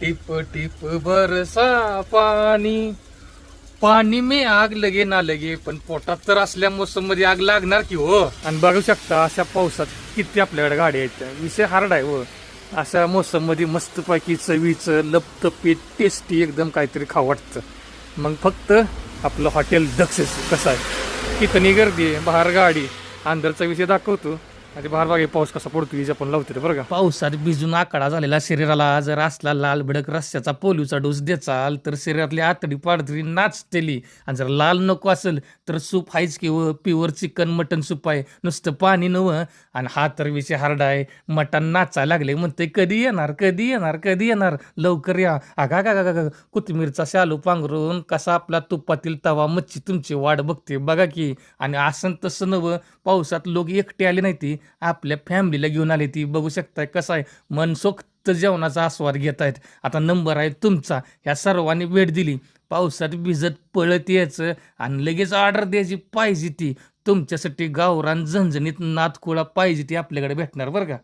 Tip tip बरसा पाणी, पाणी में आग लगे ना लगे, पण पोटात तर असल्या मोसम मध्ये आग लागणार की हो. आणि बघू शकता अशा पावसात किती आपल्याकडे गाडी आहेत. विषय हार्ड आहे हो. अशा मोसम मध्ये मस्तपैकी चवीचं लपतपीत टेस्टी एकदम काहीतरी खावं वाटतं. मग फक्त आपलं हॉटेल दक्षस कसं आहे, कितनी गर्दी आहे, बाहेर गाडी, अंदरचा विषय दाखवतो. आणि बाहेर बघा पाऊस कसा पडतो, विजा पण लावते बरं का. पावसात भिजून आकडा झालेला शरीराला जर असला लाल भडक रस्त्याचा पोलिओचा डोस द्याचाल तर शरीरातली आतडी पाडतरी नाचतेली. आणि जर लाल नको असेल तर सूप आहेच किंवा प्युअर चिकन मटन सूप आहे, नुसतं पाणी नवं. आणि हा तर विषय हार्ड आहे. मटण नाचायला लागले म्हणते कधी येणार कधी येणार कधी येणार, लवकर या. आगा गा गा, कोथिंबीरचा शालू पांघरून कसा आपला तुपातील तवा मच्छी तुमची वाट बघते बघा की. आणि असं तसं नवं, पावसात लोक एकटे आले नाही ती, आपल्या फॅमिलीला घेऊन आले ती. बघू शकताय कसं आहे, मनसोक्त जेवणाचा आस्वाद घेत आहेत. आता नंबर आहे तुमचा. ह्या सर्वांनी भेट दिली, पावसात भिजत पळत यायचं आणि लगेच ऑर्डर द्यायची पाहिजे ती. तुमच्यासाठी गावरान झणझणीत नातखोळा पाहिजे ती आपल्याकडे भेटणार बरं का.